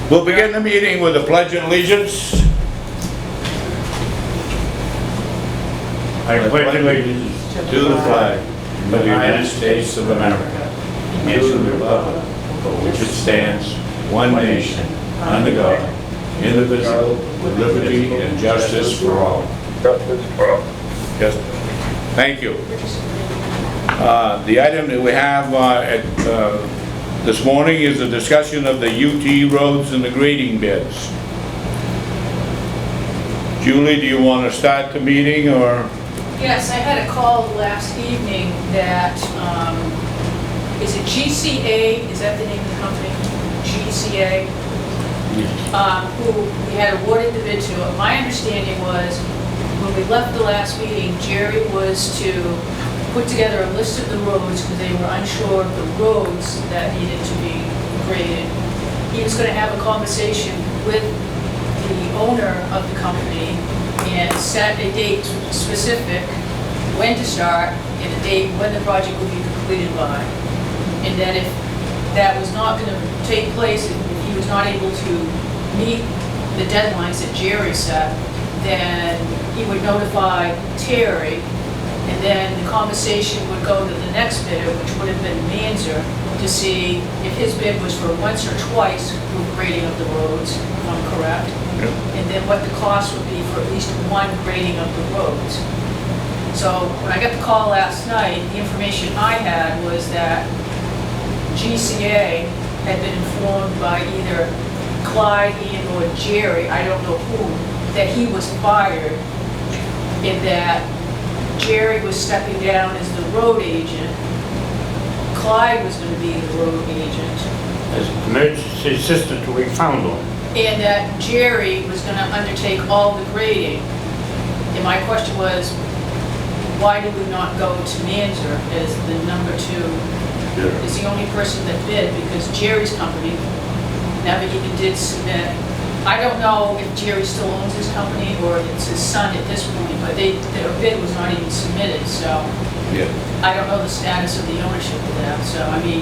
We'll begin the meeting with the Pledge of Allegiance. I pledge allegiance To the flag of the United States of America and to the republic for which it stands, one nation, under God, indivisible, with liberty and justice for all. Yes. Thank you. The item that we have this morning is a discussion of the UT roads and the grading bids. Julie, do you want to start the meeting, or? Yes, I had a call last evening that, is it GCA, is that the name of the company? GCA, who we had awarded the bid to. My understanding was, when we left the last meeting, Jerry was to put together a list of the roads, because they were unsure of the roads that needed to be graded. He was going to have a conversation with the owner of the company and set a date specific when to start and a date when the project would be completed by. And that if that was not going to take place, if he was not able to meet the deadlines that Jerry set, then he would notify Terry, and then the conversation would go to the next bidder, which would have been Manzer, to see if his bid was for once or twice grading of the roads, if I'm correct. Yep. And then what the cost would be for at least one grading of the roads. So when I got the call last night, the information I had was that GCA had been informed by either Clyde and or Jerry, I don't know who, that he was fired, and that Jerry was stepping down as the road agent. Clyde was going to be the road agent. As emergency assistant till we found one. And that Jerry was going to undertake all the grading. And my question was, why did we not go to Manzer as the number two? Is the only person that bid, because Jerry's company never even did submit. I don't know if Jerry still owns his company or it's his son at this point, but their bid was not even submitted, so Yeah. I don't know the status of the ownership of that. So, I mean,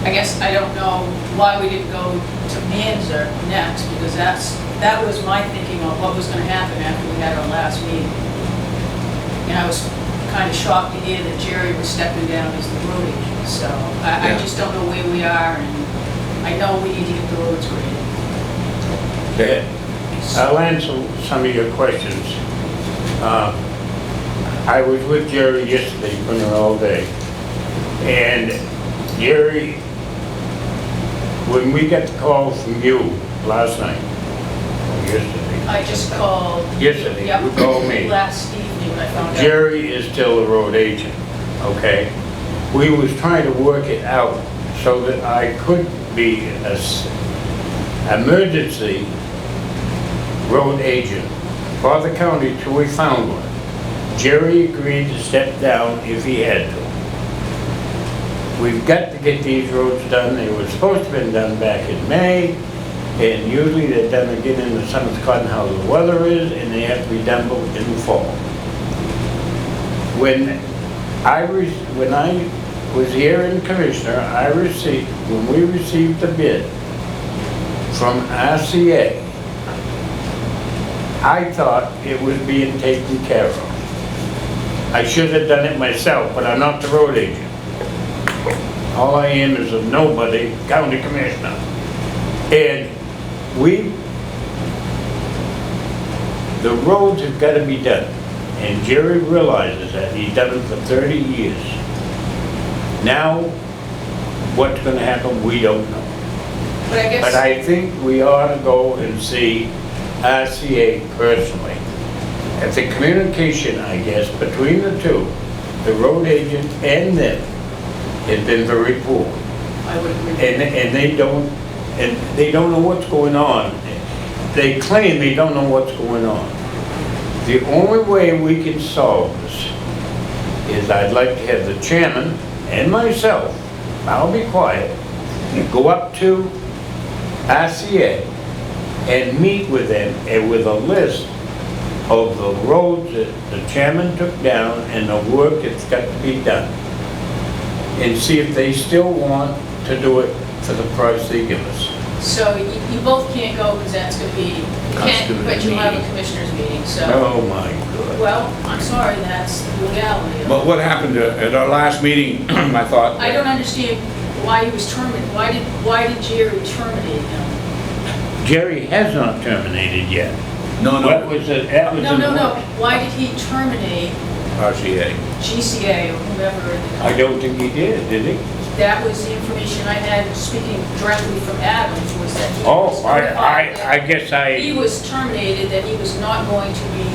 I guess I don't know why we didn't go to Manzer next, because that was my thinking on what was going to happen after we had our last meeting. And I was kind of shocked to hear that Jerry was stepping down as the road agent. So I just don't know where we are, and I know we need to get the roads graded. Okay. I'll answer some of your questions. I was with Jerry yesterday, been there all day. And Jerry, when we got the call from you last night, or yesterday, I just called. Yesterday, Yep. you called me. Last evening when I found out. Jerry is still the road agent, okay? We was trying to work it out so that I could be a emergency road agent for the county till we found one. Jerry agreed to step down if he had to. We've got to get these roads done. They were supposed to have been done back in May, and usually they're done again in the summer, depending how the weather is, and they have to be done in the fall. When I was here in Commissioner, when we received the bid from RCA, I thought it was being taken care of. I should have done it myself, but I'm not the road agent. All I am is a nobody county commissioner. And the roads have got to be done. And Jerry realizes that. He's done it for 30 years. Now, what's going to happen, we don't know. But I guess. But I think we ought to go and see RCA personally. If the communication, I guess, between the two, the road agent and them, has been very poor. I would agree. And they don't know what's going on. They claim they don't know what's going on. The only way we can solve this is I'd like to have the chairman and myself, I'll be quiet, go up to RCA and meet with them and with a list of the roads that the chairman took down and the work that's got to be done. And see if they still want to do it for the price they give us. So you both can't go because that's going to be, you can't, but you'll have a meeting. commissioners meeting, so. Oh, my God. Well, I'm sorry, that's the legality of it. But what happened at our last meeting, I thought... I don't understand why he was terminated. Why did Jerry terminate him? Jerry has not terminated yet. No, What no, was it? That was No, in no, the- no. Why did he terminate RCA. GCA or whomever? I don't think he did he? That was the information I had, speaking directly from Adams, was that he Oh, was I notified guess that he I, was terminated, that he was not going to be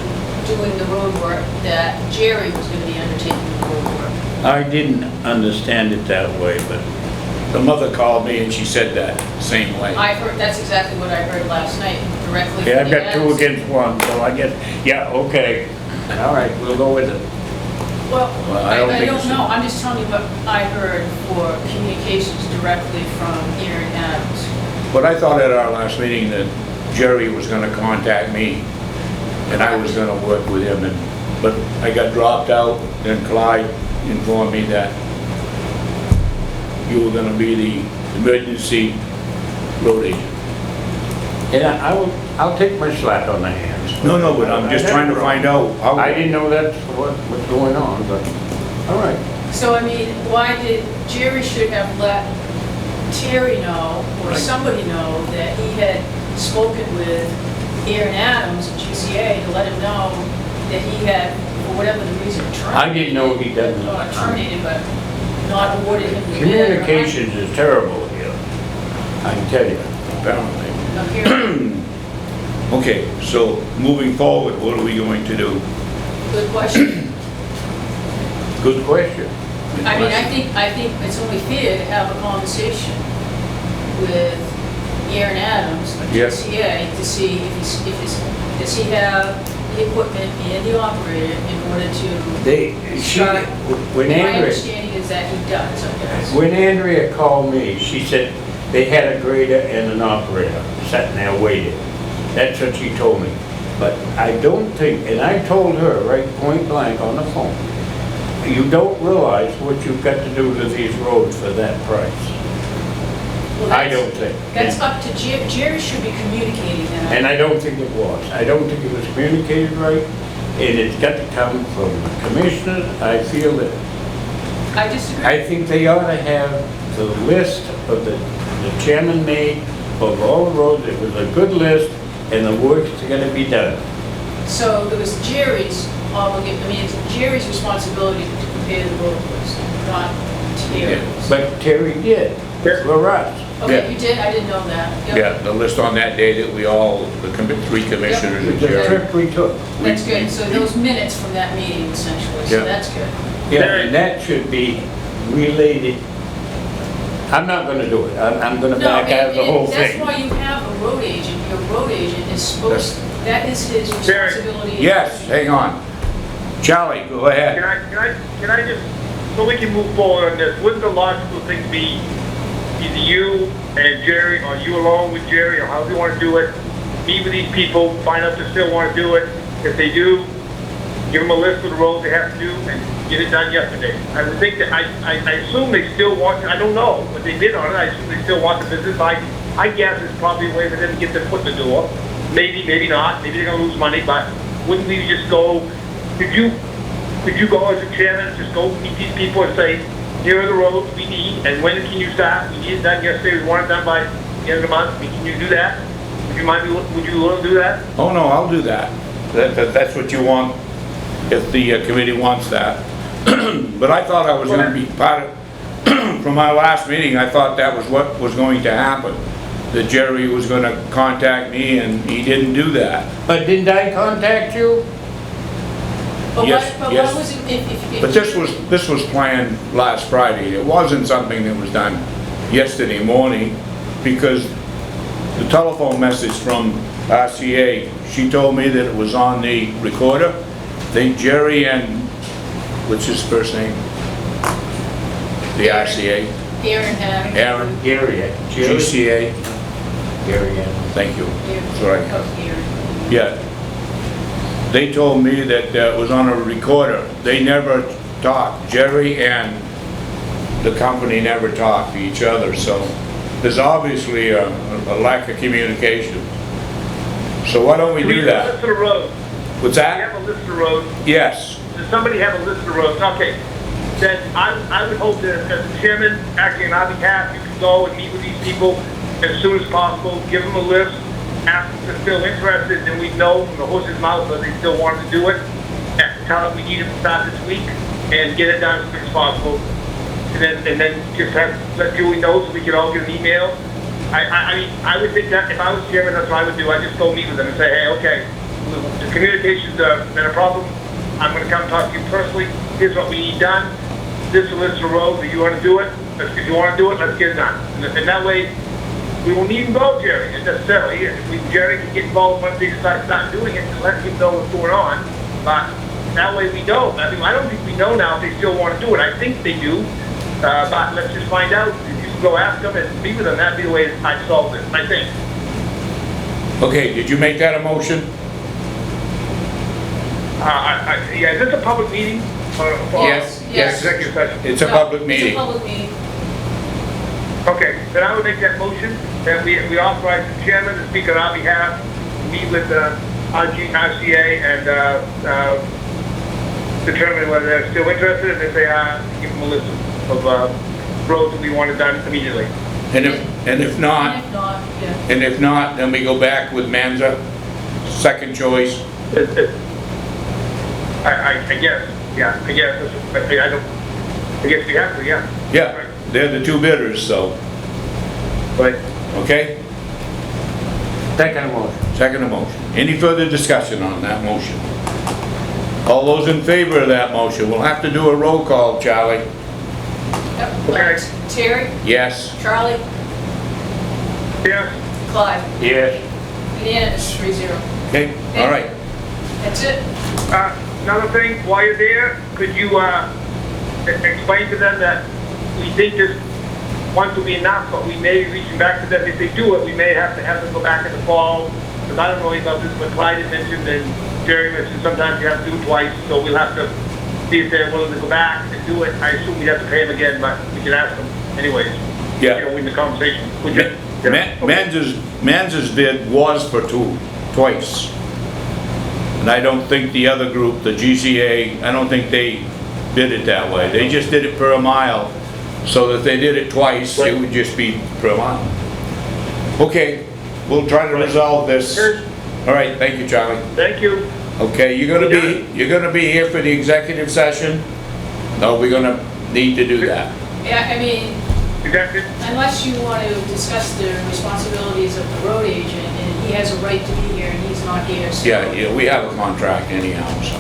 doing the road work, that Jerry was going to be undertaking the road work. I didn't understand it that way, but The mother called me and she said that same way. I heard, that's exactly what I heard last night, directly from the yeah, I've got two Adams. against one, so I guess, yeah, okay. All right, we'll go with it. Well, Well, I don't I think don't it's- know, I'm just telling you what I heard for communications directly from Aaron Adams. But I thought at our last meeting that Jerry was gonna contact me and I was gonna work with him, but I got dropped out, then Clyde informed me that you were gonna be the emergency road agent. And I'll take my slap on the hands. No, but I'm just trying to find out how... I didn't know that's what was going on, but, all right. So, I mean, why did, Jerry should have let Terry know, or Right. somebody know, that he had spoken with Aaron Adams at GCA to let him know that he had, for whatever the reason, terminated. I didn't know he done Not that. terminated, but not awarded him the bid. Communications is terrible here, I can tell you. Apparently. I'm hearing- Okay, so moving forward, what are we going to do? Good question. Good question. I mean, I think it's only fair to have a conversation with Aaron Adams of Yeah. GCA to see does he have the equipment and the operator in order to start? When My Andrea, understanding is that he does, I guess. when Andrea called me, she said they had a grader and an operator sitting there waiting. That's what she told me. But I don't think, and I told her right point blank on the phone, you don't realize what you've got to do to these roads for that price. Well, I that's- don't think. That's up to Jerry. Jerry should be communicating that. And I don't think it was. I don't think it was communicated right, and it's got to come from the commissioners. I feel that, I disagree. I think they ought to have the list of the chairman made of all the roads. It was a good list, and the work's gonna be done. So it was Jerry's obligation, I mean, it's Jerry's responsibility to prepare the road list, not Terry's. But Terry did, for us. Yeah. Okay, you did, I didn't know that. Yep. Yeah, the list on that day that we all, three commissioners and The Jerry. trip we took. That's good, so those minutes from that meeting essentially, so Yeah. that's good. Yeah, and that should be related. I'm not gonna do it. I'm gonna No, back out of the whole that's thing. why you have a road agent, your road agent is supposed, that is his Jerry. responsibility. Yes, hang on. Charlie, go ahead. Can I just, so we can move forward on this, wouldn't the logical thing be either you and Jerry, or you along with Jerry, or however you want to do it, meet with these people, find out if they still want to do it. If they do, give them a list of the roads they have to do and get it done yesterday. I would think that, I assume they still want, I don't know, but they bid on it, I assume they still want the business. I guess it's probably a way for them to get their foot in the door. Maybe, maybe not, maybe they're gonna lose money, but wouldn't we just go, could you go as a chairman, just go meet these people and say, here are the roads we need, and when can you start? We need it done yesterday, we want it done by the end of the month, can you do that? Would you mind, would you want to do that? Oh, no, I'll do that. That's what you want, if the committee wants that. But I thought I was gonna be part of, from our last meeting, I thought that was what was going to happen. That Jerry was gonna contact me and he didn't do that. But didn't I contact you? But Yes, what yes. was it, if. But this was planned last Friday. It wasn't something that was done yesterday morning because the telephone message from RCA, she told me that it was on the recorder. Jerry and, what's his first name? The RCA, Aaron had. Aaron, Gary, GCA, Gary, yeah. thank you. That's what I have. Oh, Aaron. Yeah. They told me that it was on a recorder. They never talked. Jerry and the company never talked to each other, so there's obviously a lack of communication. So why don't we do List that? of the roads. What's We that? have a list of roads. Yes. Does somebody have a list of roads? Okay. Then I would hope that as the chairman, actually on our behalf, you can go and meet with these people as soon as possible, give them a list, ask them if they're still interested, then we know from the horse's mouth that they still want to do it. Tell them we need them to start this week and get it done as quick as possible. And then just let Julie know so we can all get an email. I mean, I would think that if I was chairman, that's what I would do. I'd just go meet with them and say, hey, okay, the communication's been a problem. I'm gonna come talk to you personally. Here's what we need done. This is a list of roads. Do you wanna do it? If you wanna do it, let's get it done. And that way, we won't need to involve Jerry necessarily. Jerry can get involved once they start doing it and let him know what's going on. But that way we don't. I mean, I don't think we know now if they still wanna do it. I think they do. But let's just find out. If you can go ask them and meet with them, that'd be the way I'd solve this, I think. Okay, did you make that a motion? Yeah, is this a public meeting? Yes, yes. Executive session? It's a No, public It's meeting. a public meeting. Okay, then I would make that motion, that we authorize the chairman to speak on our behalf, meet with RCA and determine whether they're still interested, and if they are, give them a list of roads that we want it done immediately. And if And not, if not, yeah. and if not, then we go back with Manza, second choice. I guess, yeah, I guess, I guess we have to, yeah. Yeah, they're the two bidders, so, Right. okay? Second motion. Second motion. Any further discussion on that motion? All those in favor of that motion, we'll have to do a roll call, Charlie. Yep. Okay. Terry, Yes? Charlie, Yes, Clyde, Yes. unanimous, 3-0. Okay, all right. That's it? another thing, while you're there, could you, explain to them that we think this once will be enough, but we may be reaching back to them. If they do it, we may have to have them go back in the fall, because I don't know about this, but Clyde had mentioned and Jerry mentioned sometimes you have to do it twice, so we'll have to see if they're willing to go back and do it. I assume we'd have to pay them again, but we can ask them anyways. Yeah. You know, in the conversation. Would you? Manza's bid was for twice. And I don't think the other group, the GCA, I don't think they bid it that way. They just did it per a mile. So that if they did it twice, it would just be per mile. Okay, we'll try to resolve this. All right, thank you, Charlie. Thank you. Okay, you're gonna be here for the executive session? No, we're gonna need to do that. Yeah, I mean, Is that it? unless you want to discuss the responsibilities of the road agent, and he has a right to be here, and he's not here, so. Yeah, we have a contract anyhow, so,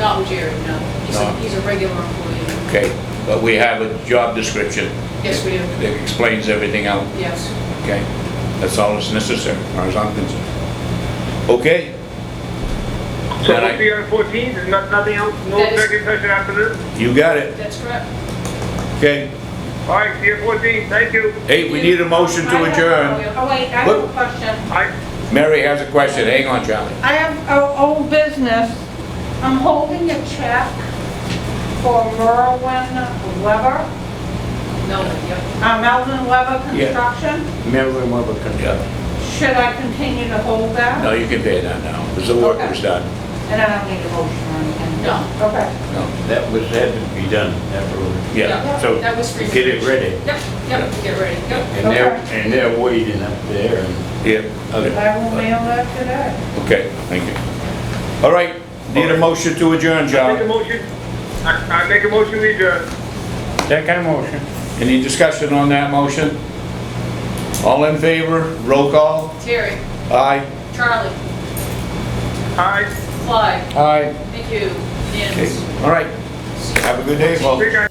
Not with Jerry, no. No. He's a regular employee. okay. But we have a job description Yes, we do. that explains everything out, Yes. okay? That's all that's necessary, as far as I'm concerned. Okay? So Then I- we'll see you on the 14th, there's nothing else, no That is- executive session after this? You got it, That's correct. okay? All right, see you at 14th, thank you. Hey, we need a motion to adjourn. Oh, wait, I have a question. Mary has a question, hang on, Charlie. I have old business. I'm holding a check for Merwin Weber, No, yep. Melvin Weber Yeah. Construction. Marilyn Weber Yeah, Should I continue to hold that? no, you can pay that now, because the work was done. And I don't need a motion or anything? No. Okay. No, That was, had to be done, that road. yeah, so, That was free. Get it ready. Yep, yep, get ready, yep. And they're waiting up there and. yeah, I will mail that today. okay, thank you. All right, need a motion to adjourn, Make a Charlie. motion, I make a motion to adjourn. Second motion. Any discussion on that motion? All in favor, roll call? Terry, Aye. Charlie, Aye. Clyde, Aye. thank you, Okay, unanimous. all right. Have a good day, folks. See you guys.